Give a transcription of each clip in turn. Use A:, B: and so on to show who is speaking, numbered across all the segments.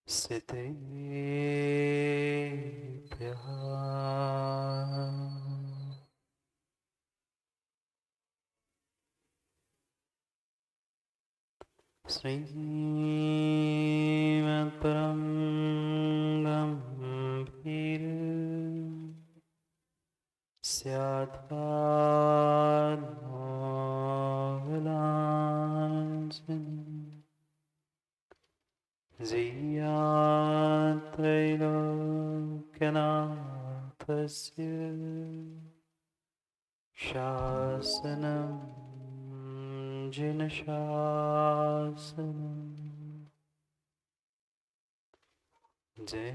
A: सिद्धेभ्यः श्रीमद्परं गम्भीर स्याद्भोगलाञ्छनम् त्रैलोक्यनाथस्य शासनं जिनशासनं जय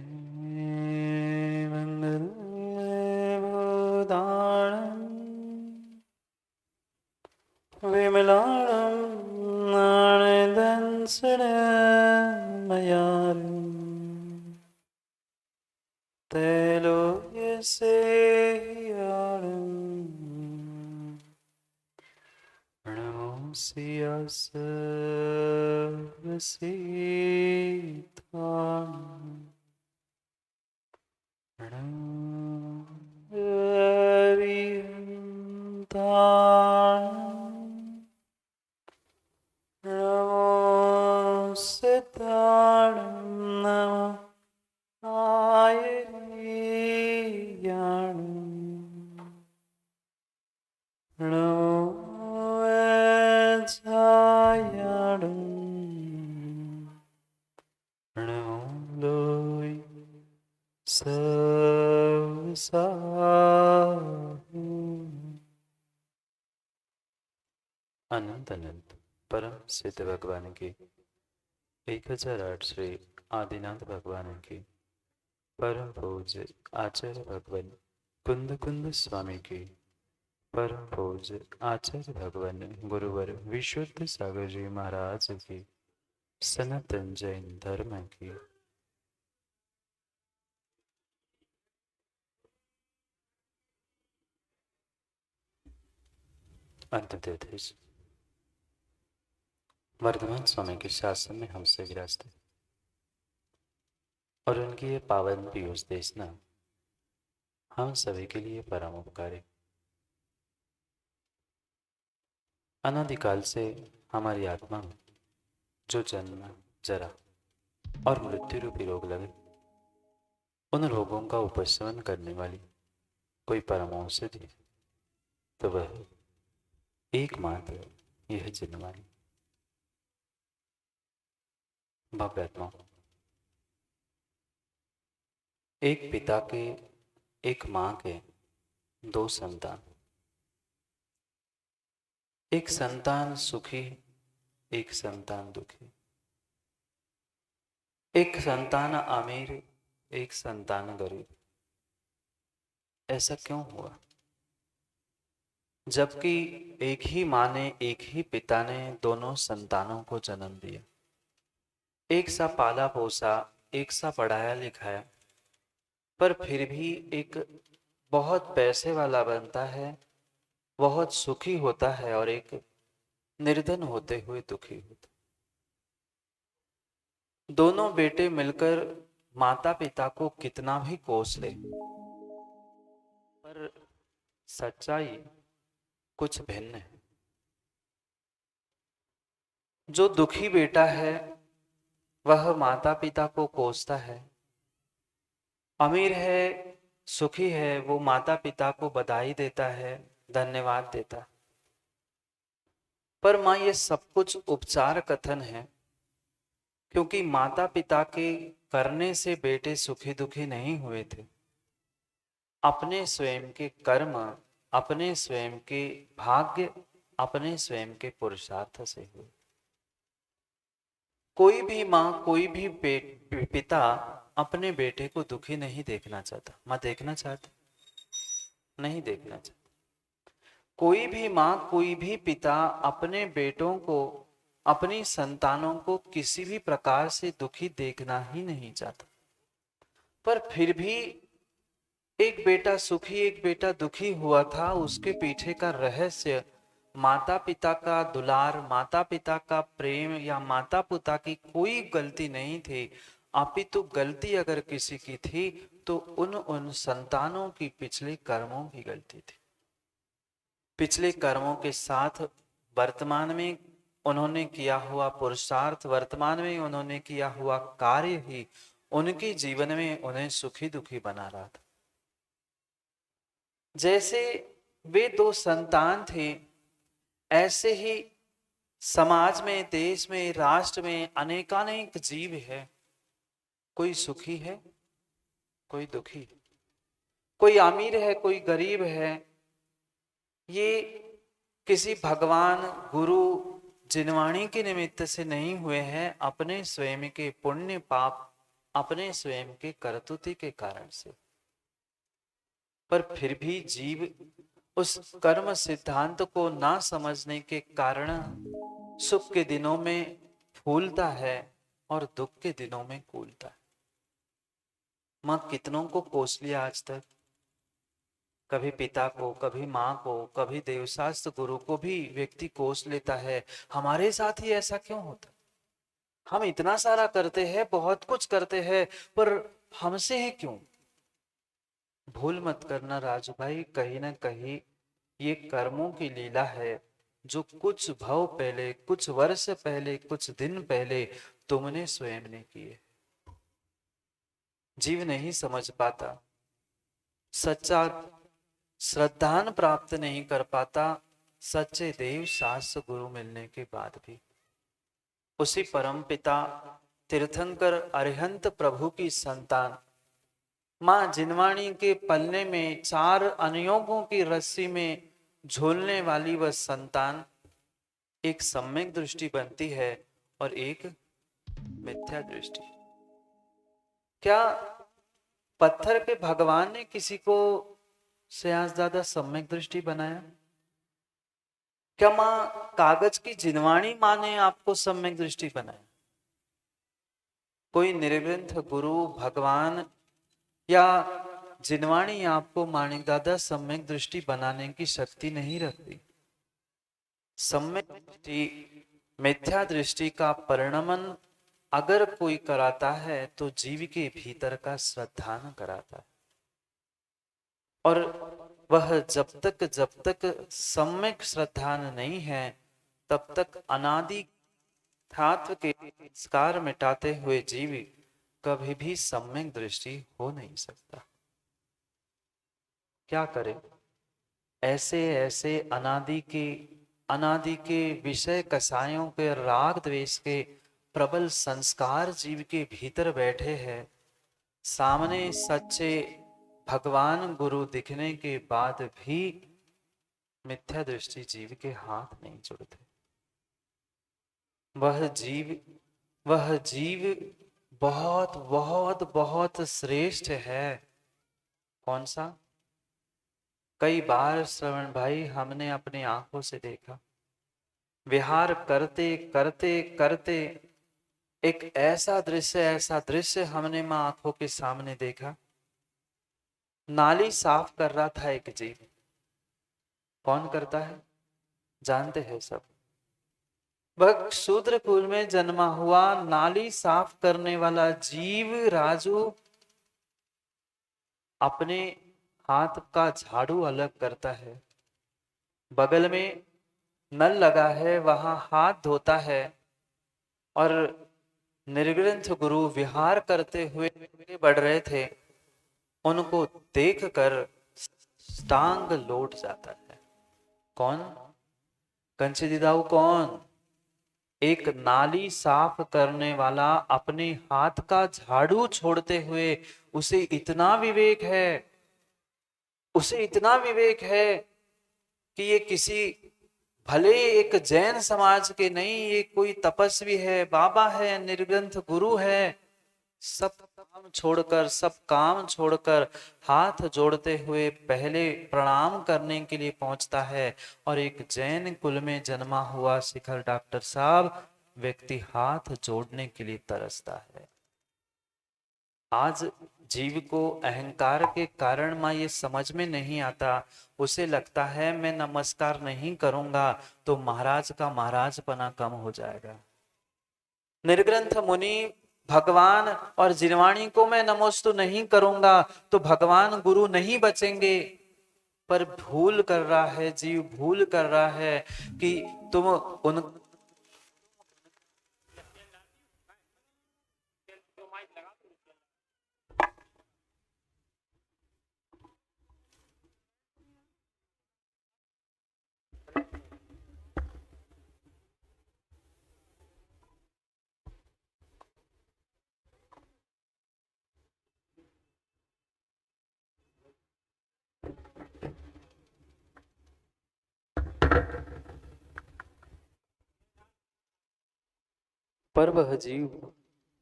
A: मङ्गलभूताणं विमलाणं नाणदंसनमयाम् त्रैलोक्यसेयाळं प्रणमोऽसि सर्वसिद्धान् प्रणमरिहन्तान् नमो सिद्धाणं नमः आयर्याणं नमो वज्रायाणं नमो लोय सर्वसाहु अनंत अनंत परम सिद्ध भगवान की 1008 श्री आदिनाथ भगवान की परम पूज्य आचार्य भगवान कुंद कुंद स्वामी की परम पूज्य आचार्य भगवान गुरुवर विशुद्ध सागर जी महाराज की सनातन जैन धर्म की अंतर्देश वर्धमान स्वामी के शासन में हमसे विराजते और उनकी ये पावन पीयूष देशना हम सभी के लिए परम उपकारी। अनादिकाल से हमारी आत्मा में जो जन्म जरा और मृत्यु रूपी रोग लगे, उन रोगों का उपशमन करने वाली कोई परम औषधि तो वह एकमात्र यह जिनवाणी भव्यात्मा। एक पिता के एक माँ के दो संतान, एक संतान सुखी एक संतान दुखी, एक संतान अमीर एक संतान गरीब। ऐसा क्यों हुआ? जबकि एक ही माँ ने एक ही पिता ने दोनों संतानों को जन्म दिया, एक सा पाला पोसा, एक सा पढ़ाया लिखाया, पर फिर भी एक बहुत पैसे वाला बनता है, बहुत सुखी होता है और एक निर्धन होते हुए दुखी होता। दोनों बेटे मिलकर माता पिता को कितना भी कोस ले, पर सच्चाई कुछ भिन्न है। जो दुखी बेटा है वह माता पिता को कोसता है, अमीर है सुखी है वो माता पिता को बधाई देता है, धन्यवाद देता है। पर माँ ये सब कुछ उपचार कथन है, क्योंकि माता पिता के करने से बेटे सुखी दुखी नहीं हुए थे। अपने स्वयं के कर्म, अपने स्वयं के भाग्य, अपने स्वयं के पुरुषार्थ से हुए। कोई भी माँ कोई भी पिता अपने बेटे को दुखी नहीं देखना चाहता। माँ देखना चाहती नहीं, देखना चाहता। कोई भी माँ कोई भी पिता अपने बेटों को, अपनी संतानों को किसी भी प्रकार से दुखी देखना ही नहीं चाहता। पर फिर भी एक बेटा सुखी एक बेटा दुखी हुआ था, उसके पीछे का रहस्य माता पिता का दुलार, माता पिता का प्रेम या माता पिता की कोई गलती नहीं थी। अपितु गलती अगर किसी की थी तो उन संतानों की पिछले कर्मों की गलती थी। पिछले कर्मों के साथ वर्तमान में उन्होंने किया हुआ पुरुषार्थ, वर्तमान में उन्होंने किया हुआ कार्य ही उनके जीवन में उन्हें सुखी दुखी बना रहा था। जैसे वे दो संतान थे, ऐसे ही समाज में, देश में, राष्ट्र में अनेकानेक जीव है। कोई सुखी है, कोई दुखी है, कोई अमीर है, कोई गरीब है। ये किसी भगवान, गुरु, जिनवाणी के निमित्त से नहीं हुए हैं, अपने स्वयं के पुण्य पाप, अपने स्वयं के कर्तुति के कारण से। पर फिर भी जीव उस कर्म सिद्धांत को ना समझने के कारण सुख के दिनों में फूलता है और दुख के दिनों में कूलता है। मां कितनों को कोस लिया आज तक, कभी पिता को, कभी माँ को, कभी देवशास्त्र गुरु को भी व्यक्ति कोस लेता है। हमारे साथ ही ऐसा क्यों होता? हम इतना सारा करते हैं, बहुत कुछ करते हैं, पर हमसे ही क्यों? भूल मत करना राजू भाई, कहीं ना कहीं ये कर्मों की लीला है, जो कुछ भव पहले, कुछ वर्ष पहले, कुछ दिन पहले तुमने स्वयं ने किए। जीव नहीं समझ पाता, सच्चा श्रद्धान प्राप्त नहीं कर पाता, सच्चे देव शास्त्र गुरु मिलने के बाद भी। उसी परम पिता तीर्थंकर अरिहंत प्रभु की संतान मां जिनवाणी के पलने में, चार अनियोगों की रस्सी में झूलने वाली वह संतान एक सम्यक दृष्टि बनती है और एक मिथ्या दृष्टि। क्या पत्थर के भगवान ने किसी को सेयास ज्यादा सम्यक दृष्टि बनाया? क्या मां कागज की जिनवाणी मां ने आपको सम्यक दृष्टि बनाया? कोई निर्ग्रंथ गुरु, भगवान या जिनवाणी आपको माणिक दादा सम्यक दृष्टि बनाने की शक्ति नहीं रखती। सम्यक दृष्टि, मिथ्या दृष्टि का परिणमन अगर कोई कराता है तो जीव के भीतर का श्रद्धान कराता है। और वह जब तक सम्यक श्रद्धान नहीं है, तब तक अनादि धात्व के संस्कार मिटाते हुए जीव कभी भी सम्यक दृष्टि हो नहीं सकता। क्या करें? ऐसे ऐसे अनादि के विषय कसायों के, राग द्वेष के प्रबल संस्कार जीव के भीतर बैठे हैं। सामने सच्चे भगवान गुरु दिखने के बाद भी मिथ्या दृष्टि जीव के हाथ नहीं जुड़ते। वह जीव बहुत बहुत बहुत श्रेष्ठ है। कौन सा? कई बार श्रवण भाई हमने अपनी आंखों से देखा, विहार करते करते करते एक ऐसा दृश्य हमने मां आंखों के सामने देखा। नाली साफ कर रहा था एक जीव। कौन करता है? जानते हैं सब। वह शूद्र कुल में जन्मा हुआ नाली साफ करने वाला जीव राजू अपने हाथ का झाड़ू अलग करता है, बगल में नल लगा है, वहां हाथ धोता है, और निर्ग्रंथ गुरु विहार करते हुए बढ़ रहे थे, उनको देखकर टांग लौट जाता है। कौन? कंची दिदाऊ कौन? एक नाली साफ करने वाला अपने हाथ का झाड़ू छोड़ते हुए उसे इतना विवेक है, उसे इतना विवेक है कि ये किसी भले एक जैन समाज के नहीं, ये कोई तपस्वी है, बाबा है, निर्ग्रंथ गुरु है, सब काम छोड़कर हाथ जोड़ते हुए पहले प्रणाम करने के लिए पहुंचता है। और एक जैन कुल में जन्मा हुआ शिखर डॉक्टर साहब व्यक्ति हाथ जोड़ने के लिए तरसता है। आज जीव को अहंकार के कारण मां ये समझ में नहीं आता। उसे लगता है मैं नमस्कार नहीं करूंगा तो महाराज का महाराजपना कम हो जाएगा। निर्ग्रंथ मुनि भगवान और जिनवाणी को मैं नमोस्तु नहीं करूंगा तो भगवान गुरु नहीं बचेंगे। पर भूल कर रहा है जीव, भूल कर रहा है कि तुम उन पर वह जीव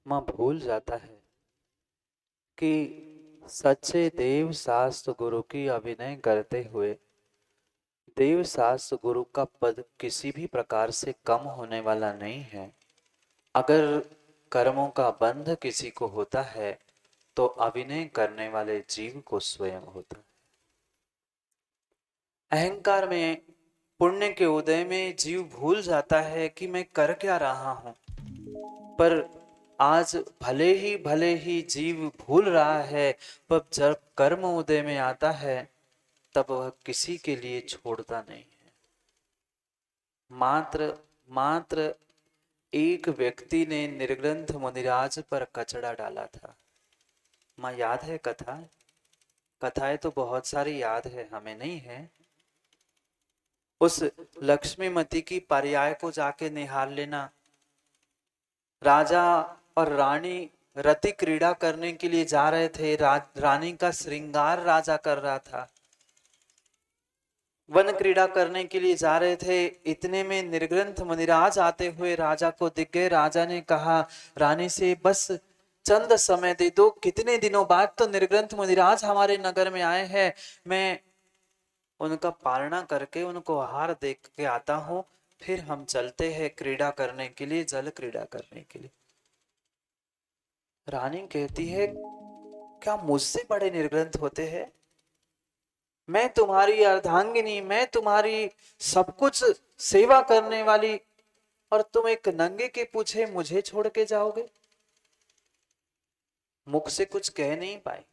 A: मां भूल जाता है कि सच्चे देव शास्त्र गुरु की अभिनय करते हुए देव शास्त्र गुरु का पद किसी भी प्रकार से कम होने वाला नहीं है। अगर कर्मों का बंध किसी को होता है तो अभिनय करने वाले जीव को स्वयं होता है। अहंकार में, पुण्य के उदय में जीव भूल जाता है कि मैं कर क्या रहा हूं। पर आज भले ही जीव भूल रहा है, पर जब कर्म उदय में आता है तब वह किसी के लिए छोड़ता नहीं है। मात्र मात्र एक व्यक्ति ने निर्ग्रंथ मुनिराज पर कचड़ा डाला था। मां याद है कथा? कथाएं तो बहुत सारी याद है, हमें नहीं है। उस लक्ष्मीमती की पर्याय को जाके निहार लेना। राजा और रानी रति क्रीड़ा करने के लिए जा रहे थे। रानी का श्रृंगार राजा कर रहा था। वन क्रीड़ा करने के लिए जा रहे थे। इतने में निर्ग्रंथ मुनिराज आते हुए राजा को दिख गए। राजा ने कहा रानी से, बस चंद समय दे दो, कितने दिनों बाद तो निर्ग्रंथ मुनिराज हमारे नगर में आए हैं। मैं उनका पालना करके उनको आहार दे के आता हूं, फिर हम चलते हैं क्रीड़ा करने के लिए, जल क्रीड़ा करने के लिए। रानी कहती है, क्या मुझसे बड़े निर्ग्रंथ होते हैं? मैं तुम्हारी अर्धांगिनी, मैं तुम्हारी सब कुछ सेवा करने वाली, और तुम एक नंगे के पूछे मुझे छोड़ के जाओगे? मुख से कुछ कह नहीं पाई,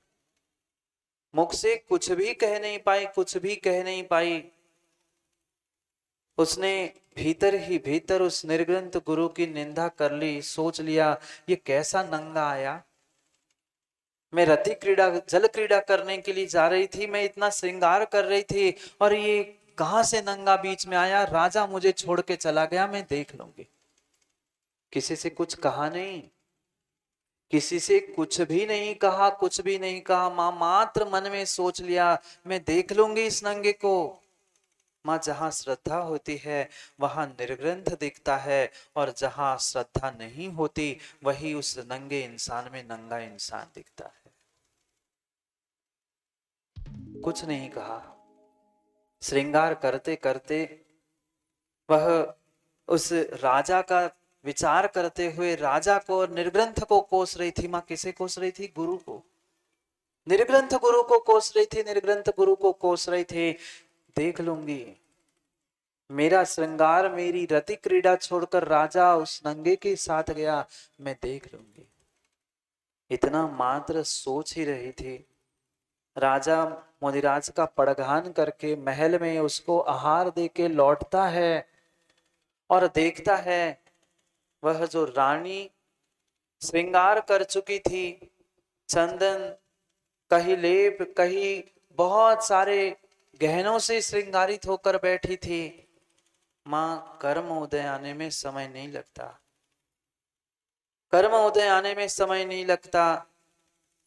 A: मुख से कुछ भी कह नहीं पाई, कुछ भी कह नहीं पाई। उसने भीतर ही भीतर उस निर्ग्रंथ गुरु की निंदा कर ली। सोच लिया, ये कैसा नंगा आया। मैं रति क्रीड़ा, जल क्रीड़ा करने के लिए जा रही थी, मैं इतना श्रृंगार कर रही थी, और ये कहां से नंगा बीच में आया। राजा मुझे छोड़ के चला गया, मैं देख लूंगी। किसी से कुछ कहा नहीं, किसी से कुछ भी नहीं कहा, कुछ भी नहीं कहा। मां मात्र मन में सोच लिया, मैं देख लूंगी इस नंगे को। मां जहां श्रद्धा होती है वहां निर्ग्रंथ दिखता है, और जहां श्रद्धा नहीं होती वही उस नंगे इंसान में नंगा इंसान दिखता है। कुछ नहीं कहा। श्रृंगार करते करते वह उस राजा का विचार करते हुए राजा को और निर्ग्रंथ को कोस रही थी। मां किसे कोस रही थी? गुरु को। निर्ग्रंथ गुरु को कोस रही थी, निर्ग्रंथ गुरु को कोस रही थी। देख लूंगी, मेरा श्रृंगार, मेरी रति क्रीड़ा छोड़कर राजा उस नंगे के साथ गया, मैं देख लूंगी। इतना मात्र सोच ही रही थी। राजा मुनिराज का पड़घान करके महल में उसको आहार दे के लौटता है, और देखता है वह जो रानी श्रृंगार कर चुकी थी, चंदन, कहीं लेप, कहीं बहुत सारे गहनों से श्रृंगारित होकर बैठी थी। मां, कर्म उदय आने में समय नहीं लगता, कर्म उदय आने में समय नहीं लगता,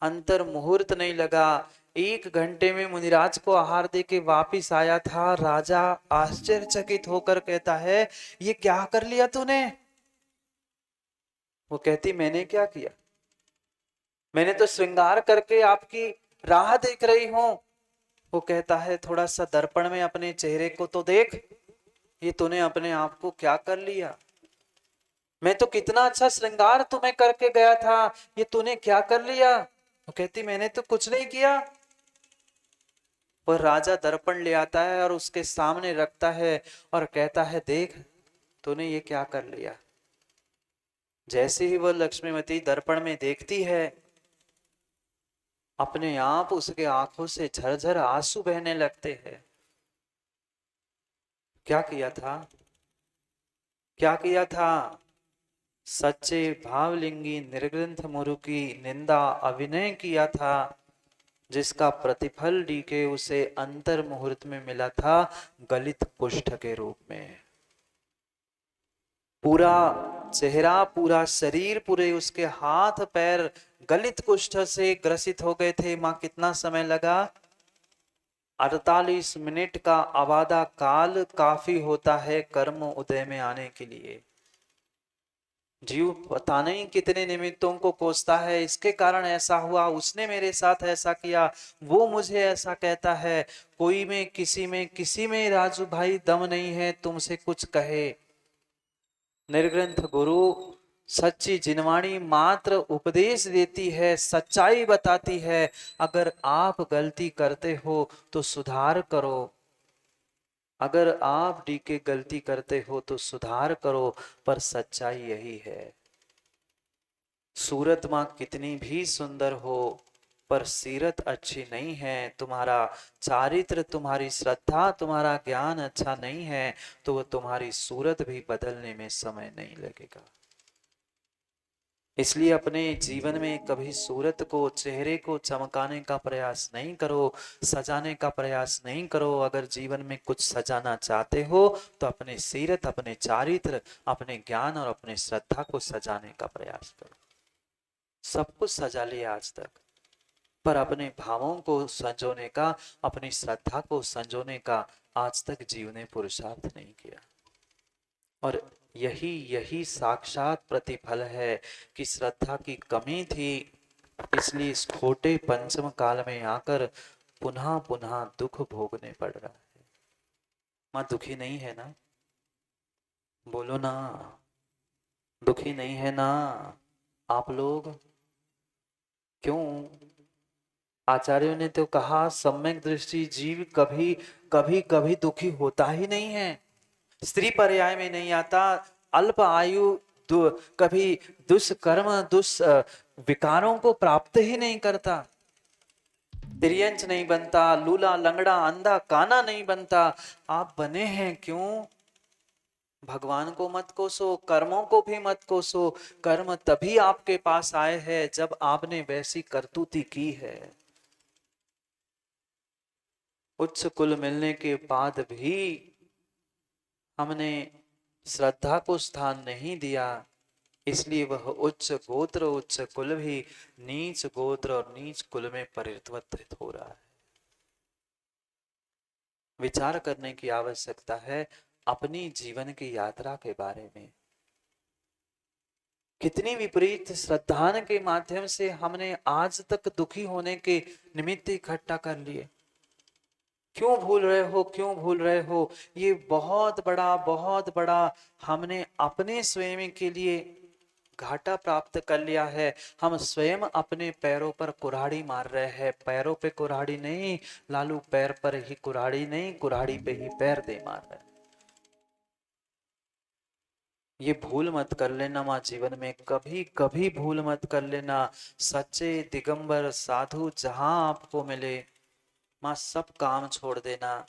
A: अंतर मुहूर्त नहीं लगा। 1 घंटे में मुनिराज को आहार दे के वापिस आया था। राजा आश्चर्यचकित होकर कहता है, ये क्या कर लिया तूने? वो कहती, मैंने क्या किया? मैंने तो श्रृंगार करके आपकी राह देख रही हूं। वो कहता है, थोड़ा सा दर्पण में अपने चेहरे को तो देख, ये तूने अपने आप को क्या कर लिया? मैं तो कितना अच्छा श्रृंगार तुम्हें करके गया था, ये तूने क्या कर लिया? वो कहती, मैंने तो कुछ नहीं किया। वह राजा दर्पण ले आता है और उसके सामने रखता है और कहता है, देख तूने ये क्या कर लिया। जैसे ही वह लक्ष्मीवती दर्पण में देखती है, अपने आप उसके आंखों से झरझर आंसू बहने लगते हैं। क्या किया था? क्या किया था? सच्चे भावलिंगी निर्ग्रंथ मुरु की निंदा अभिनय किया था, जिसका प्रतिफल डीके उसे अंतर मुहूर्त में मिला था, गलित कुष्ठ के रूप में। पूरा चेहरा, पूरा शरीर, पूरे उसके हाथ पैर गलित कुष्ठ से ग्रसित हो गए थे। मां, कितना समय लगा? 48 मिनट का आबादा काल काफी होता है कर्म उदय में आने के लिए। जीव पता नहीं कितने निमित्तों को कोसता है, इसके कारण ऐसा हुआ, उसने मेरे साथ ऐसा किया, वो मुझे ऐसा कहता है। कोई में किसी में राजू भाई दम नहीं है तुमसे कुछ कहे। निर्ग्रंथ गुरु सच्ची जिनवाणी मात्र उपदेश देती है, सच्चाई बताती है। अगर आप गलती करते हो तो सुधार करो, अगर आप डीके गलती करते हो तो सुधार करो, पर सच्चाई यही है। सूरत मां कितनी भी सुंदर हो, पर सीरत अच्छी नहीं है, तुम्हारा चारित्र, तुम्हारी श्रद्धा, तुम्हारा ज्ञान अच्छा नहीं है, तो वह तुम्हारी सूरत भी बदलने में समय नहीं लगेगा। इसलिए अपने जीवन में कभी सूरत को, चेहरे को चमकाने का प्रयास नहीं करो, सजाने का प्रयास नहीं करो। अगर जीवन में कुछ सजाना चाहते हो तो अपने सीरत, अपने चारित्र, अपने ज्ञान और अपने श्रद्धा को सजाने का प्रयास करो। सब कुछ सजा लिया आज तक, पर अपने भावों को संजोने का, अपनी श्रद्धा को संजोने का आज तक जीव ने पुरुषार्थ नहीं किया। और यही साक्षात प्रतिफल है कि श्रद्धा की कमी थी, इसलिए इस खोटे पंचम काल में आकर पुनः पुनः दुख भोगने पड़ रहा है। मां दुखी नहीं है ना? बोलो ना, दुखी नहीं है ना आप लोग? क्यों? आचार्यों ने तो कहा सम्यक दृष्टि जीव कभी कभी कभी दुखी होता ही नहीं है, स्त्री पर्याय में नहीं आता, अल्प आयु कभी दुष्कर्म विकारों को प्राप्त ही नहीं करता, तिर्यंच नहीं बनता, लूला लंगड़ा अंधा काना नहीं बनता। आप बने हैं क्यों? भगवान को मत कोसो, कर्मों को भी मत कोसो। कर्म तभी आपके पास आए हैं जब आपने वैसी करतूती की है। उच्च कुल मिलने के बाद भी हमने श्रद्धा को स्थान नहीं दिया, इसलिए वह उच्च गोत्र, उच्च कुल भी नीच गोत्र और नीच कुल में परिवर्तित हो रहा है। विचार करने की आवश्यकता है अपनी जीवन की यात्रा के बारे में। कितनी विपरीत श्रद्धा के माध्यम से हमने आज तक दुखी होने के निमित्त इकट्ठा कर लिए। क्यों भूल रहे हो, क्यों भूल रहे हो? ये बहुत बड़ा हमने अपने स्वयं के लिए घाटा प्राप्त कर लिया है। हम स्वयं अपने पैरों पर कुल्हाड़ी मार रहे हैं। पैरों पे कुल्हाड़ी नहीं लालू, पैर पर ही कुल्हाड़ी नहीं, कुल्हाड़ी पे ही पैर दे मार रहे हैं। ये भूल मत कर लेना माँ, जीवन में कभी कभी भूल मत कर लेना। सच्चे दिगंबर साधु जहां आपको मिले माँ, सब काम छोड़ देना।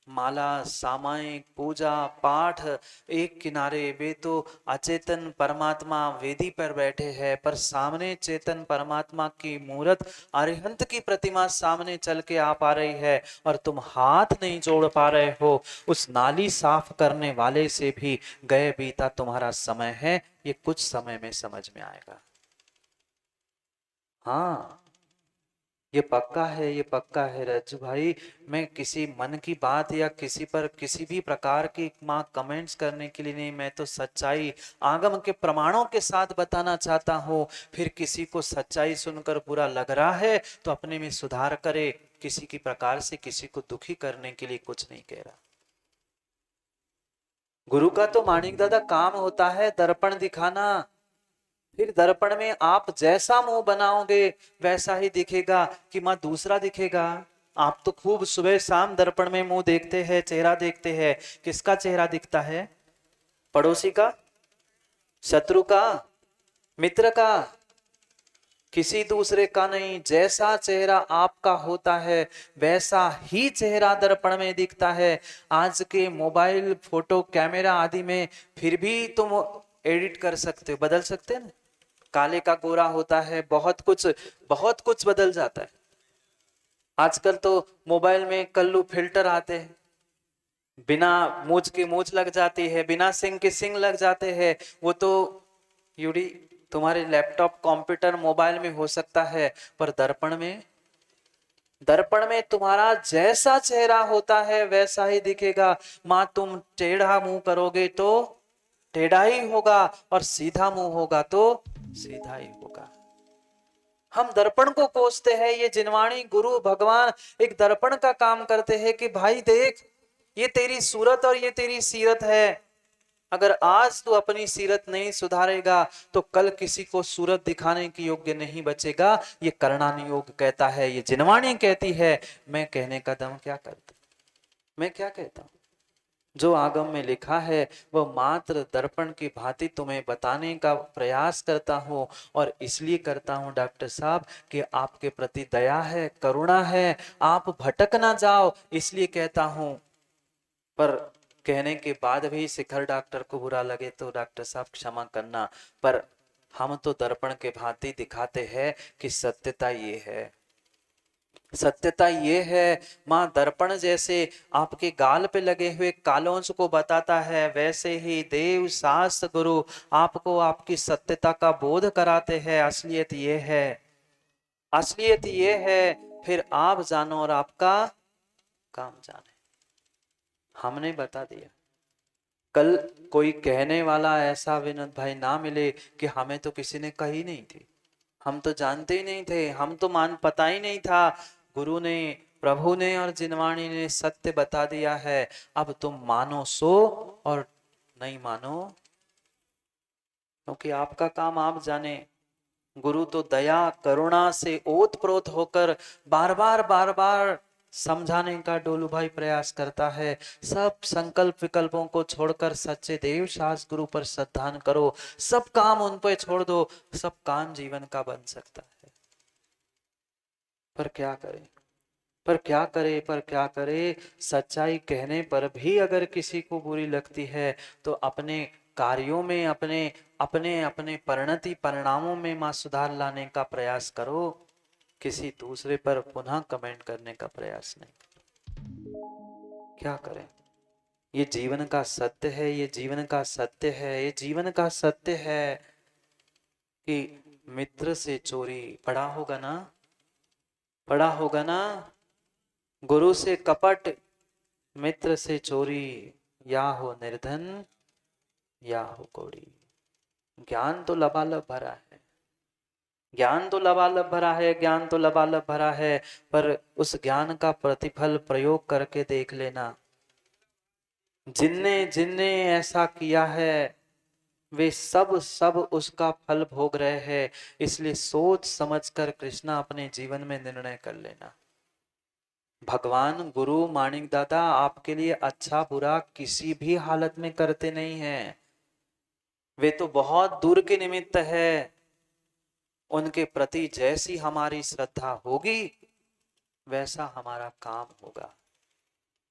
A: माला, सामायिक पूजा पाठ एक किनारे, वे तो अचेतन परमात्मा वेदी पर बैठे हैं, पर सामने चेतन परमात्मा की मूर्त अरिहंत की प्रतिमा सामने चल के आ पा रही है, और तुम हाथ नहीं जोड़ पा रहे हो। उस नाली साफ करने वाले से भी गए बीता तुम्हारा समय है, ये कुछ समय में समझ में आएगा। हाँ, ये पक्का है, ये पक्का है रज्जू भाई। मैं किसी मन की बात या किसी पर किसी भी प्रकार की माँ कमेंट्स करने के लिए नहीं, मैं तो सच्चाई आगम के प्रमाणों के साथ बताना चाहता हूँ। फिर किसी को सच्चाई सुनकर बुरा लग रहा है तो अपने में सुधार करे, किसी की प्रकार से किसी को दुखी करने के लिए कुछ नहीं कह रहा। गुरु का तो माणिक दादा काम होता है दर्पण दिखाना। फिर दर्पण में आप जैसा मुंह बनाओगे वैसा ही दिखेगा कि मां दूसरा दिखेगा। आप तो खूब सुबह शाम दर्पण में मुंह देखते हैं, चेहरा देखते हैं, किसका चेहरा दिखता है? पड़ोसी का? शत्रु का? मित्र का, किसी दूसरे का नहीं। जैसा चेहरा आपका होता है वैसा ही चेहरा दर्पण में दिखता है। आज के मोबाइल, फोटो, कैमरा आदि में फिर भी तुम एडिट कर सकते हो, बदल सकते हैं ना। काले का गोरा होता है, बहुत कुछ बदल जाता है। आजकल तो मोबाइल में कल्लू फिल्टर आते हैं, बिना मूछ के मूछ लग जाती है, बिना सिंग के सिंग लग जाते हैं। वो तो यूडी तुम्हारे लैपटॉप, कंप्यूटर, मोबाइल में हो सकता है, पर दर्पण में तुम्हारा जैसा चेहरा होता है वैसा ही दिखेगा। मां तुम टेढ़ा मुंह करोगे तो टेढ़ा ही होगा, और सीधा मुंह होगा तो सीधा ही होगा। हम दर्पण को कोसते हैं। ये जिनवाणी गुरु भगवान एक दर्पण का काम करते हैं कि भाई देख, ये तेरी सूरत और ये तेरी सीरत है। अगर आज तू अपनी सीरत नहीं सुधारेगा तो कल किसी को सूरत दिखाने के योग्य नहीं बचेगा। ये करणानि योग कहता है, ये जिनवाणी कहती है। मैं कहने का दम क्या करता, मैं क्या कहता हूं? जो आगम में लिखा है वह मात्र दर्पण की भांति तुम्हें बताने का प्रयास करता हूं। और इसलिए करता हूं डॉक्टर साहब कि आपके प्रति दया है, करुणा है, आप भटक ना जाओ, इसलिए कहता हूं। पर कहने के बाद भी शिखर डॉक्टर को बुरा लगे तो डॉक्टर साहब क्षमा करना, पर हम तो दर्पण के भांति दिखाते हैं कि सत्यता ये है, सत्यता ये है। मां दर्पण जैसे आपके गाल पे लगे हुए कालोंच को बताता है, वैसे ही देव शास्त्र गुरु आपको आपकी सत्यता का बोध कराते हैं। असलियत ये है, असलियत ये है, फिर आप जानो और आपका काम जाने। हमने बता दिया। कल कोई कहने वाला ऐसा विनोद भाई ना मिले कि हमें तो किसी ने कही नहीं थी, हम तो जानते ही नहीं थे, हम तो पता ही नहीं था। गुरु ने, प्रभु ने और जिनवाणी ने सत्य बता दिया है। अब तुम मानो सो और नहीं मानो, क्योंकि आपका काम आप जाने। गुरु तो दया करुणा से ओत प्रोत होकर बार बार समझाने का डोलू भाई प्रयास करता है। सब संकल्प विकल्पों को छोड़कर सच्चे देव शास्त्र गुरु पर श्रद्धान करो, सब काम उन पर छोड़ दो, सब काम जीवन का बन सकता है। पर क्या करें, पर क्या करे, पर क्या करे। सच्चाई कहने पर भी अगर किसी को बुरी लगती है तो अपने कार्यों में, अपने अपने अपने परिणति परिणामों में मां सुधार लाने का प्रयास करो। किसी दूसरे पर पुनः कमेंट करने का प्रयास नहीं करो। क्या करें, ये जीवन का सत्य है, ये जीवन का सत्य है, ये जीवन का सत्य है कि मित्र से चोरी पड़ा होगा ना, पड़ा होगा ना। गुरु से कपट, मित्र से चोरी, या हो निर्धन या हो कोड़ी। ज्ञान तो लबालब भरा है, ज्ञान तो लबालब भरा है, ज्ञान तो लबालब भरा है, पर उस ज्ञान का प्रतिफल प्रयोग करके देख लेना। जिनने जिनने ऐसा किया है वे सब सब उसका फल भोग रहे हैं। इसलिए सोच समझकर कृष्णा अपने जीवन में निर्णय कर लेना। भगवान गुरु माणिक दादा आपके लिए अच्छा बुरा किसी भी हालत में करते नहीं हैं। वे तो बहुत दूर के निमित्त है। उनके प्रति जैसी हमारी श्रद्धा होगी वैसा हमारा काम होगा।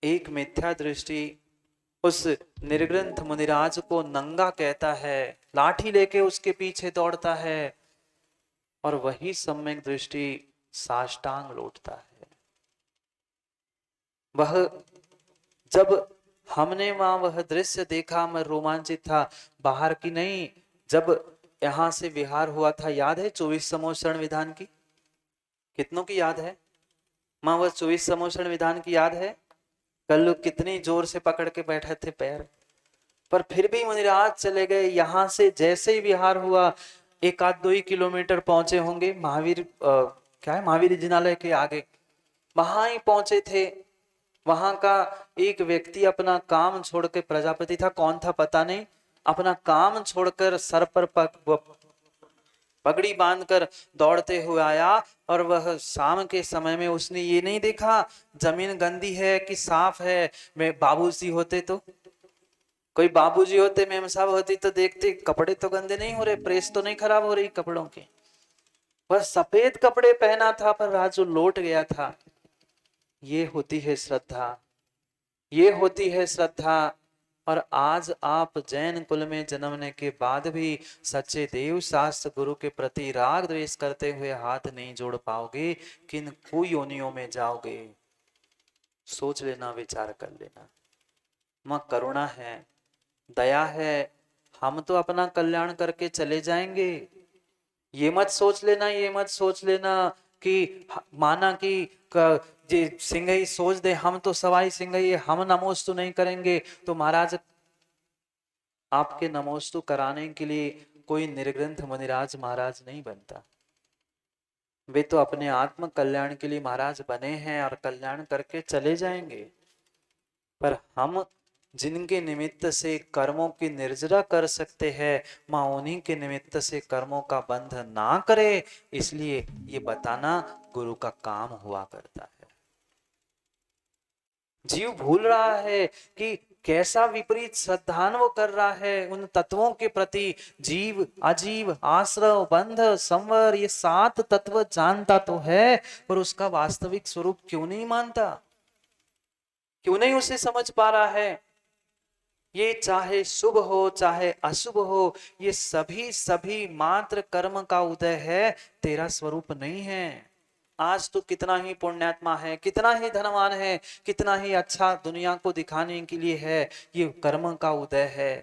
A: एक मिथ्या दृष्टि उस निर्ग्रंथ मुनिराज को नंगा कहता है, लाठी लेके उसके पीछे दौड़ता है, और वही सम्यक दृष्टि साष्टांग लौटता है। वह जब हमने वहां वह दृश्य देखा, मैं रोमांचित था, बाहर की नहीं। जब यहां से विहार हुआ था, याद है 24 समोषण विधान की? कितनों की याद है मां? वह 24 समोषण विधान की याद है? कल कितनी जोर से पकड़ के बैठे थे पैर, पर फिर भी मुनिराज चले गए। यहां से जैसे ही विहार हुआ, एक आध 2 ही किलोमीटर पहुंचे होंगे, महावीर क्या है, महावीर जिनालय के आगे, वहां ही पहुंचे थे। वहां का एक व्यक्ति अपना काम छोड़ के, प्रजापति था, कौन था पता नहीं, अपना काम छोड़कर सर पर पगड़ी बांधकर दौड़ते हुए आया। और वह शाम के समय में उसने ये नहीं देखा जमीन गंदी है कि साफ है। मैं बाबूजी होते तो कोई बाबूजी होते, मेम साहब होती तो देखते कपड़े तो गंदे नहीं हो रहे, प्रेस तो नहीं खराब हो रही कपड़ों की। वह सफेद कपड़े पहना था पर राजू लौट गया था। ये होती है श्रद्धा, ये होती है श्रद्धा। और आज आप जैन कुल में जन्मने के बाद भी सच्चे देव शास्त्र गुरु के प्रति राग द्वेष करते हुए हाथ नहीं जोड़ पाओगे, किन कुयोनियों में जाओगे। सोच लेना, विचार कर लेना। माँ करुणा है, दया है, हम तो अपना कल्याण करके चले जाएंगे। ये मत सोच लेना, ये मत सोच लेना कि माना कि ये सिंघई सोच दे हम तो सवाई सिंघई, हम नमोस्तु नहीं करेंगे तो महाराज आपके नमोस्तु कराने के लिए कोई निर्ग्रंथ मुनिराज महाराज नहीं बनता। वे तो अपने आत्म कल्याण के लिए महाराज बने हैं और कल्याण करके चले जाएंगे। पर हम जिनके निमित्त से कर्मों की निर्जरा कर सकते हैं, माँ उन्हीं के निमित्त से कर्मों का बंध ना करे, इसलिए ये बताना गुरु का काम हुआ करता है। जीव भूल रहा है कि कैसा विपरीत श्रद्धान्व कर रहा है उन तत्वों के प्रति। जीव, अजीव, आश्रव, बंध, संवर, ये 7 तत्व जानता तो है, पर उसका वास्तविक स्वरूप क्यों नहीं मानता, क्यों नहीं उसे समझ पा रहा है। ये चाहे शुभ हो चाहे अशुभ हो, ये सभी सभी मात्र कर्म का उदय है, तेरा स्वरूप नहीं है। आज तो कितना ही पुण्यात्मा है, कितना ही धनवान है, कितना ही अच्छा दुनिया को दिखाने के लिए है, ये कर्म का उदय है।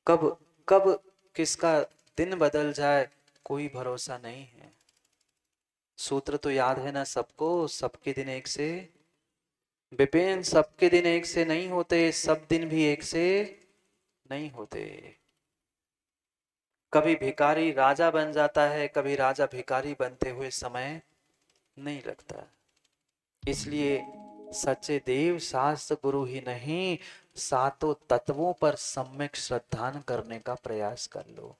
A: कब कब किसका दिन बदल जाए कोई भरोसा नहीं है। सूत्र तो याद है ना सबको, सबके दिन एक से विपिन, सबके दिन एक से नहीं होते, सब दिन भी एक से नहीं होते। कभी भिखारी राजा बन जाता है, कभी राजा भिखारी बनते हुए समय नहीं लगता। इसलिए सच्चे देव शास्त्र गुरु ही नहीं, 7 तत्वों पर सम्यक श्रद्धान करने का प्रयास कर लो।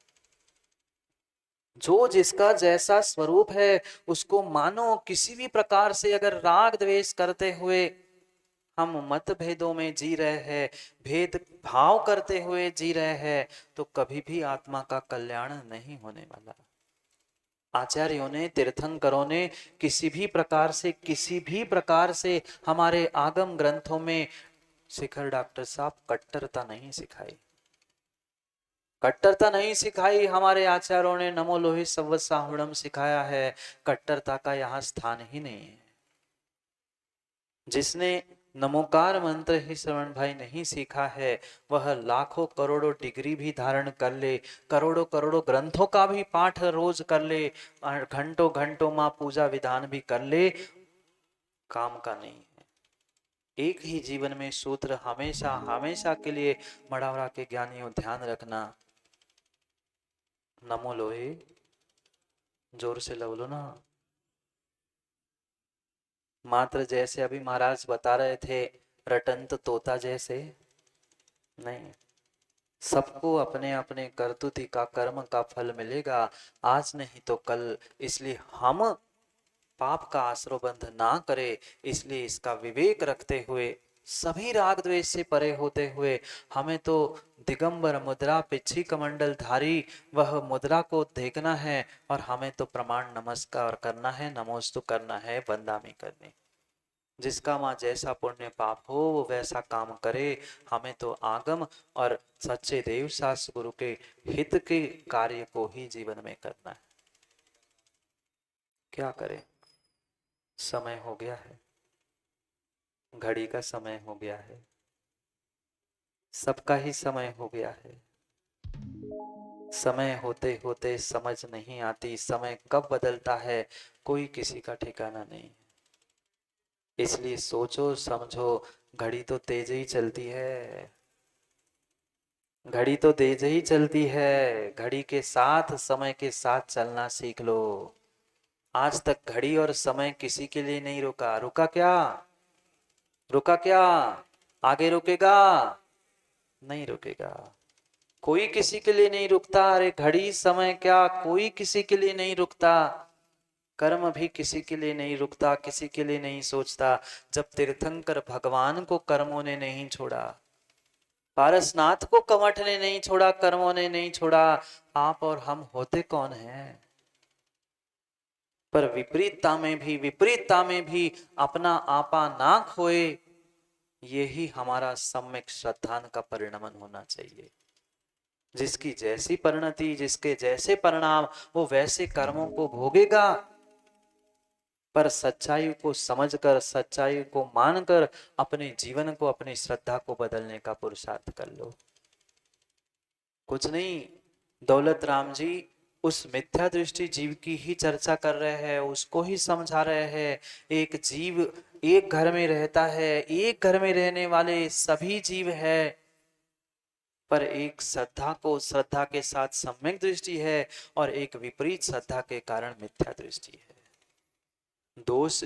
A: जो जिसका जैसा स्वरूप है उसको मानो। किसी भी प्रकार से अगर राग द्वेष करते हुए हम मतभेदों में जी रहे हैं, भेद भाव करते हुए जी रहे हैं, तो कभी भी आत्मा का कल्याण नहीं होने वाला। आचार्यों ने, तीर्थंकरों ने किसी भी प्रकार से हमारे आगम ग्रंथों में, शिखर डॉक्टर साहब, कट्टरता नहीं सिखाई। कट्टरता नहीं सिखाई हमारे आचार्यों ने। नमो लोहित सव्वत्साहुणम सिखाया है। कट्टरता का यहाँ स्थान ही नहीं है। जिसने नमोकार मंत्र ही श्रवण भाई नहीं सीखा है, वह लाखों करोड़ों डिग्री भी धारण कर ले, करोड़ों करोड़ों ग्रंथों का भी पाठ रोज कर ले, घंटों घंटों माँ पूजा विधान भी कर ले, काम का नहीं है। एक ही जीवन में सूत्र हमेशा हमेशा के लिए मड़ावरा के ज्ञानियों ध्यान रखना। नमो लोहे जोर से लो लो ना। मात्र जैसे अभी महाराज बता रहे थे, रटंत तोता जैसे नहीं। सबको अपने अपने कर्तुति का, कर्म का फल मिलेगा, आज नहीं तो कल। इसलिए हम पाप का आश्रयबंध ना करें, इसलिए इसका विवेक रखते हुए, सभी राग द्वेष से परे होते हुए, हमें तो दिगंबर मुद्रा पिछी कमंडल धारी वह मुद्रा को देखना है, और हमें तो प्रमाण नमस्कार करना है, नमोस्तु करना है, वंदामी करनी। जिसका माँ जैसा पुण्य पाप हो वो वैसा काम करे। हमें तो आगम और सच्चे देव शास्त्र गुरु के हित के कार्य को ही जीवन में करना है। क्या करें, समय हो गया है, घड़ी का समय हो गया है, सबका ही समय हो गया है। समय होते होते समझ नहीं आती, समय कब बदलता है कोई किसी का ठिकाना नहीं। इसलिए सोचो समझो, घड़ी तो तेज ही चलती है, घड़ी तो तेज ही चलती है। घड़ी के साथ, समय के साथ चलना सीख लो। आज तक घड़ी और समय किसी के लिए नहीं रुका। रुका क्या? रुका क्या? आगे रुकेगा? नहीं रुकेगा। कोई किसी के लिए नहीं रुकता। अरे घड़ी समय क्या, कोई किसी के लिए नहीं रुकता। कर्म भी किसी के लिए नहीं रुकता, किसी के लिए नहीं सोचता। जब तीर्थंकर भगवान को कर्मों ने नहीं छोड़ा, पारसनाथ को कमठ ने नहीं छोड़ा, कर्मों ने नहीं छोड़ा। आप और हम होते कौन हैं? पर विपरीतता में भी अपना आपा ना खोए, यही हमारा सम्यक श्रद्धान का परिणमन होना चाहिए। जिसकी जैसी परिणति, जिसके जैसे परिणाम, वो वैसे कर्मों को भोगेगा। पर सच्चाई को समझकर, सच्चाई को मानकर अपने जीवन को, अपनी श्रद्धा को बदलने का पुरुषार्थ कर लो। कुछ नहीं, दौलत राम जी उस मिथ्या दृष्टि जीव की ही चर्चा कर रहे हैं, उसको ही समझा रहे हैं। एक जीव एक घर में रहता है, एक घर में रहने वाले सभी जीव है, पर एक श्रद्धा के साथ सम्यक दृष्टि है और एक विपरीत श्रद्धा के कारण मिथ्या दृष्टि है। दोष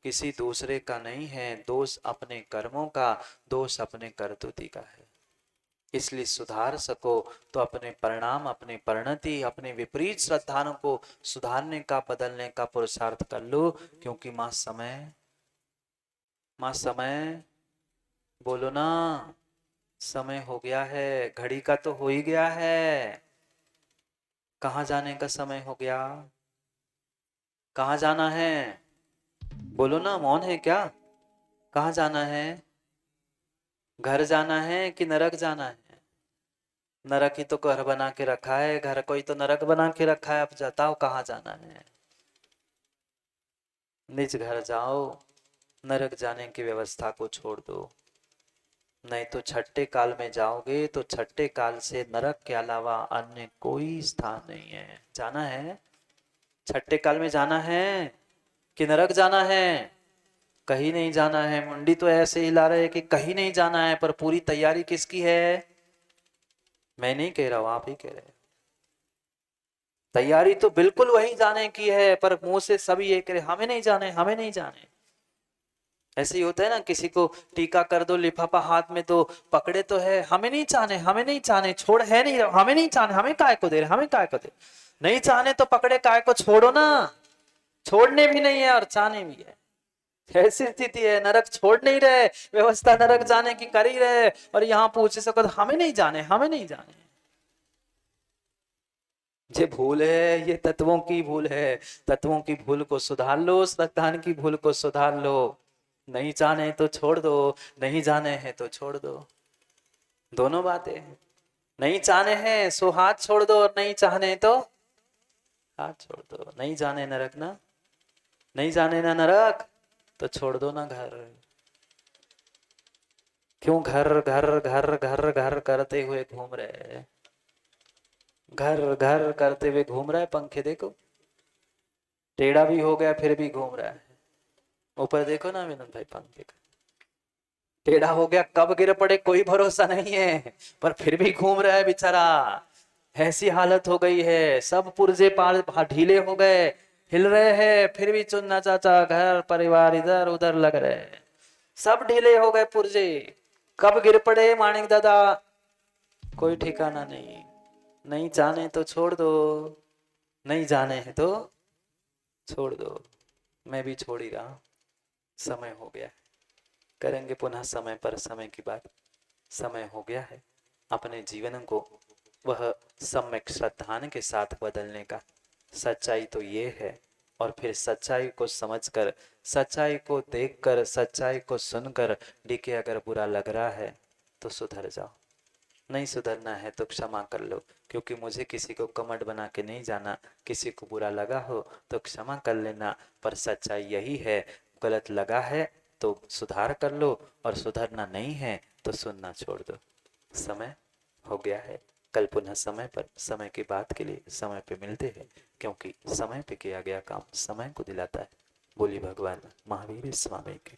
A: किसी दूसरे का नहीं है, दोष अपने कर्मों का, दोष अपने करतूती का है। इसलिए सुधार सको तो अपने परिणाम, अपनी परिणति, अपने विपरीत श्रद्धाओं को सुधारने का, बदलने का पुरुषार्थ कर लो। क्योंकि मां समय बोलो ना, समय हो गया है, घड़ी का तो हो ही गया है। कहाँ जाने का समय हो गया? कहाँ जाना है? बोलो ना, मौन है क्या? कहाँ जाना है? घर जाना है कि नरक जाना है? नरक ही तो घर बना के रखा है, घर को ही तो नरक बना के रखा है। अब बताओ कहाँ जाना है? निज घर जाओ, नरक जाने की व्यवस्था को छोड़ दो। नहीं तो छठे काल में जाओगे तो छठे काल से नरक के अलावा अन्य कोई स्थान नहीं है। जाना है? छठे काल में जाना है कि नरक जाना है? कहीं नहीं जाना है। मुंडी तो ऐसे हिला रहे कि कहीं नहीं जाना है, पर पूरी तैयारी किसकी है? मैं नहीं कह रहा हूं, आप ही कह रहे हैं। तैयारी तो बिल्कुल वही जाने की है, पर मुंह से सभी ये कह रहे हमें नहीं जाने, हमें नहीं जाने। ऐसे ही होता है ना, किसी को टीका कर दो, लिफाफा हाथ में तो पकड़े तो है, हमें नहीं चाहने, हमें नहीं चाहने, छोड़ है नहीं, हमें नहीं चाहने, हमें काय को दे रहे, हमें काय को दे, नहीं चाहने तो पकड़े काय को, छोड़ो ना। छोड़ने भी नहीं है और चाहने भी है। ऐसी स्थिति है, नरक छोड़ नहीं रहे, व्यवस्था नरक जाने की कर ही रहे, और यहाँ पूछ सको हमें नहीं जाने, हमें नहीं जाने। ये भूल है, ये तत्वों की भूल है। तत्वों की भूल को सुधार लो, श्रद्धान की भूल को सुधार लो। नहीं जाने तो छोड़ दो, नहीं जाने हैं तो छोड़ दो। दोनों बातें। नहीं चाहने हैं सो हाथ छोड़ दो, और नहीं चाहने तो हाथ छोड़ दो। नहीं जाने नरक ना, नहीं जाने ना नरक, तो छोड़ दो ना घर। क्यों घर घर घर घर घर करते हुए घूम रहे हैं? घर घर करते हुए घूम रहा है। पंखे देखो, टेढ़ा भी हो गया फिर भी घूम रहा है। ऊपर देखो ना विनोद भाई, पंखे का टेढ़ा हो गया, कब गिर पड़े कोई भरोसा नहीं है, पर फिर भी घूम रहा है बेचारा। ऐसी हालत हो गई है, सब पुर्जे पाल ढीले हो गए, हिल रहे हैं, फिर भी चुन्ना चाचा, घर परिवार इधर उधर लग रहे हैं, सब ढीले हो गए पुर्जे। कब गिर पड़े माणिक दादा, कोई ठिकाना नहीं। नहीं जाने तो छोड़ दो, नहीं जाने हैं तो छोड़ दो। मैं भी छोड़ ही रहा हूं, समय हो गया है। करेंगे पुनः समय पर समय की बात। समय हो गया है अपने जीवन को वह सम्यक श्रद्धान के साथ बदलने का। सच्चाई तो ये है, और फिर सच्चाई को समझकर, सच्चाई को देखकर, सच्चाई को सुनकर डीके अगर बुरा लग रहा है तो सुधर जाओ। नहीं सुधरना है तो क्षमा कर लो, क्योंकि मुझे किसी को कमंड बना के नहीं जाना। किसी को बुरा लगा हो तो क्षमा कर लेना, पर सच्चाई यही है। गलत लगा है तो सुधार कर लो, और सुधरना नहीं है तो सुनना छोड़ दो। समय हो गया है। कल पुनः समय पर समय की बात के लिए समय पे मिलते हैं, क्योंकि समय पे किया गया काम समय को दिलाता है। बोली भगवान महावीर स्वामी की।